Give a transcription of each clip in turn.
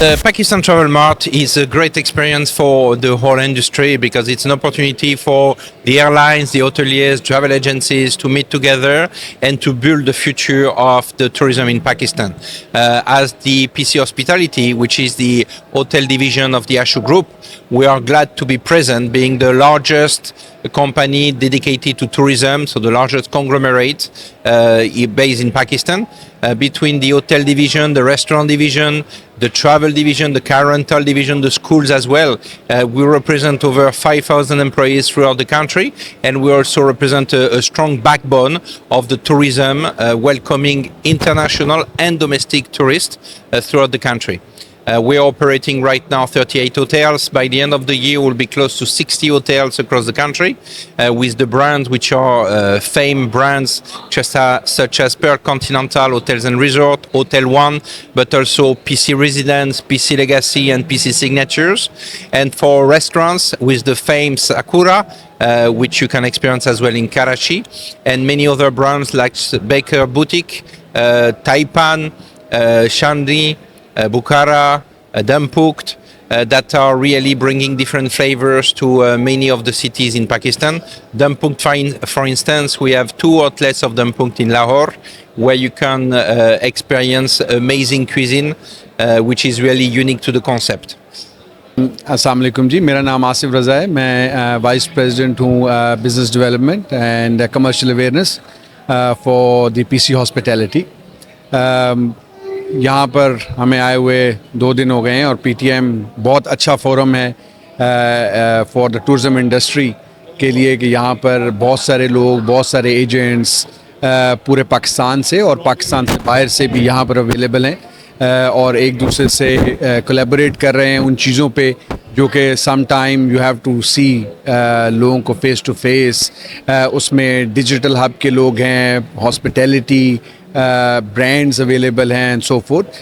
The Pakistan Travel Mart is a great experience for the whole industry because it's an opportunity for the airlines, the hoteliers, travel agencies to meet together and to build the future of the tourism in Pakistan. As the PC Hospitality, which is the hotel division of the Ashu Group, we are glad to be present, being the largest company dedicated to tourism, so the largest conglomerate based in Pakistan. Between the hotel division, the restaurant division, the travel division, the car rental division, the schools as well. We represent over 5,000 employees throughout the country, and we also represent a strong backbone of the tourism, welcoming international and domestic tourists throughout the country. We are operating right now 38 hotels. By the end of the year, we'll be close to 60 hotels across the country with the brands which are famed brands such as Pearl Continental Hotels and Resort, Hotel One, but also PC Residence, PC Legacy and PC Signatures. And for restaurants with the famed Sakura, which you can experience as well in Karachi, and many other brands like Baker Boutique, Taipan, Shandi, Bukhara, Dampukht, that are really bringing different flavors to many of the cities in Pakistan. Dampukht, for instance, we have 2 outlets of Dampukht in Lahore, where you can experience amazing cuisine, which is really unique to the concept. अस्सलाम वालेकुम जी, मेरा नाम आसिफ रज़ा है। मैं vice president हूँ business development and commercial awareness for the PC hospitality. यहाँ पर हमें आए हुए 2 दिन हो गए हैं और पीटीएम बहुत अच्छा फोरम है फॉर द टूरिज़म इंडस्ट्री के लिए कि यहाँ पर बहुत सारे लोग, बहुत सारे एजेंट्स पूरे पाकिस्तान से और पाकिस्तान से बाहर से भी यहाँ पर अवेलेबल हैं और एक दूसरे से कोलैबोरेट कर रहे हैं उन चीज़ों पे जो कि some time you have to see लोगों को फेस टू फेस। उसमें डिजिटल हब के लोग हैं, हॉस्पिटैलिटी brands available हैं and so forth.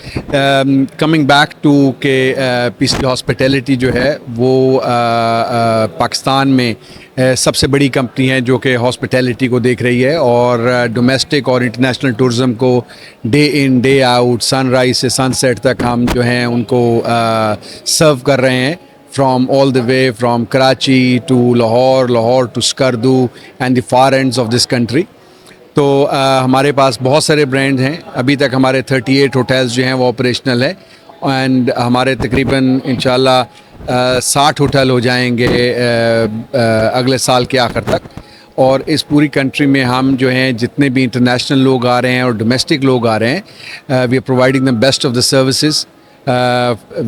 Coming back to के PC Hospitality जो है वो पाकिस्तान में सबसे बड़ी कंपनी है जो कि हॉस्पिटैलिटी को देख रही है और डोमेस्टिक और इंटरनेशनल टूरिज़म को day in day out sunrise से सनसेट तक हम जो हैं उनको सर्व कर रहे हैं from all the way from Karachi to Lahore to Skardu and the far ends of this country. तो हमारे पास बहुत सारे ब्रांड हैं। अभी तक हमारे 38 होटल्स जो हैं वो ऑपरेशनल है एंड हमारे तकरीबन इंशाल्लाह 60 होटल हो जाएंगे अगले साल के आखिर तक। और इस पूरी कंट्री में हम जो हैं जितने भी इंटरनेशनल लोग आ रहे हैं और डोमेस्टिक लोग आ रहे हैं, we are providing the best of the services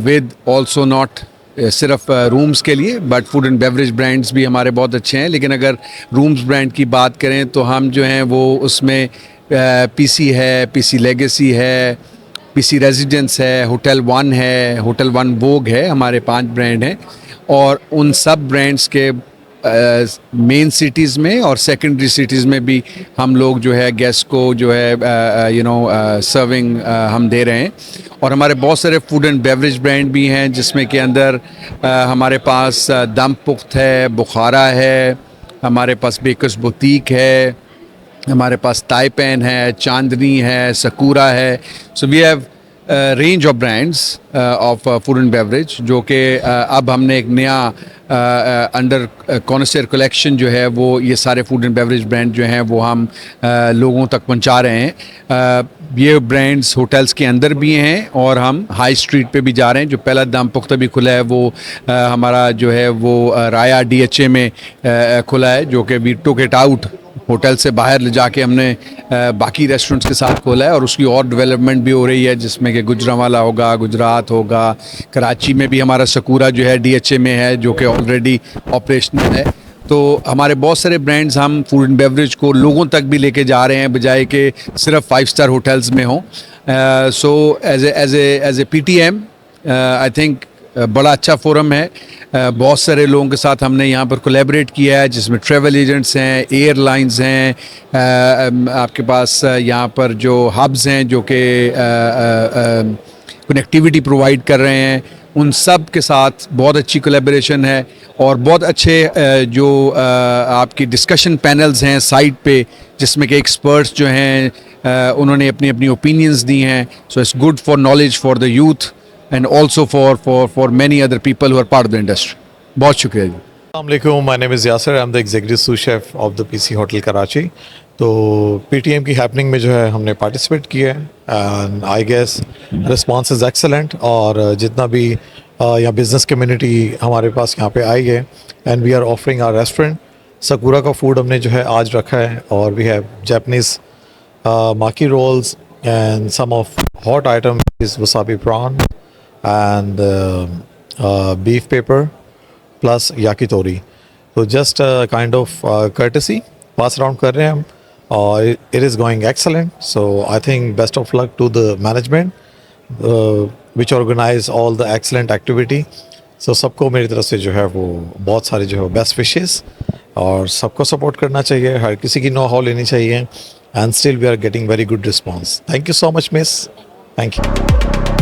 with also not सिर्फ रूम्स के लिए but food and beverage brands भी हमारे बहुत अच्छे हैं। लेकिन अगर रूम्स ब्रांड की बात करें तो हम जो हैं वो उसमें पीसी है, पीसी लेगेसी है, पीसी रेजिडेंस है, होटल वन है, होटल वन वोग है, हमारे 5 ब्रांड हैं। और उन सब ब्रांड्स के मेन सिटीज़ में और सेकेंडरी सिटीज़ में भी हम लोग जो है गेस्ट को जो है सर्विंग हम दे रहे हैं। और हमारे बहुत सारे फूड एंड बेवरेज ब्रांड भी हैं जिसमें के अंदर हमारे पास दमपुख्त है, बुखारा है, हमारे पास बेकर्स बुटीक है, हमारे पास ताइपैन है, चांदनी है, सकूरा है। So we have range of brands of food and beverage जो कि अब हमने एक नया अंडर कॉन्सेर कलेक्शन जो है वो ये सारे फूड एंड बेवरेज ब्रांड जो हैं वो हम लोगों तक पहुंचा रहे हैं। ये ब्रांड्स होटल्स के अंदर भी हैं और हम हाई स्ट्रीट पे भी जा रहे हैं। जो पहला दमपुख्ता भी खुला है वो हमारा जो है वो राया DHA में खुला है जो कि we took it out hotel से बाहर ले जाके हमने बाकी रेस्टोरेंट्स के साथ खोला है और उसकी और डेवलपमेंट भी हो रही है जिसमें कि गुजरांवाला होगा, गुजरात होगा, कराची में भी हमारा सकूरा जो है DHA में है जो कि ऑलरेडी ऑपरेशनल है। तो हमारे बहुत सारे ब्रांड्स हम फूड एंड बेवरेज को लोगों तक भी लेके जा रहे हैं बजाय कि सिर्फ 5 स्टार होटल्स में हों। So as a PTM I think बड़ा अच्छा फोरम है। बहुत सारे लोगों के साथ हमने यहाँ पर कोलैबोरेट किया है जिसमें ट्रैवल एजेंट्स हैं, एयरलाइंस हैं, आपके पास यहाँ पर जो हब्स हैं जो कि कनेक्टिविटी प्रोवाइड कर रहे हैं, उन सब के साथ बहुत अच्छी कोलैबोरेशन है और बहुत अच्छे जो आपकी डिस्कशन पैनल्स हैं साइट पे जिसमें कि एक्सपर्ट्स जो हैं उन्होंने अपनी अपनी ओपिनियंस दी हैं। So it's good for knowledge for the youth and also for many other people who are part of the industry. बहुत शुक्रिया जी. Assalamualaikum, my name is Yasser. I'm the executive sous chef of the PC Hotel Karachi. तो PTM की happening में जो है हमने participate किया है and I guess response is excellent. और जितना भी यहाँ बिजनेस कम्युनिटी हमारे पास यहाँ पे आई है and we are offering our restaurant. Sakura का फूड हमने जो है आज रखा है और we have Japanese maki rolls and some of hot item is wasabi prawn and beef paper plus yakitori. So just a kind of courtesy pass around कर रहे हैं हम और it is going excellent. So I think best of luck to the management which organize all the excellent activity. So सबको मेरी तरफ से जो है वो बहुत सारे जो है बेस्ट विशेस और सबको सपोर्ट करना चाहिए, हर किसी की नो हाउ लेनी चाहिए. And still we are getting very good response. Thank you so much, miss. Thank you.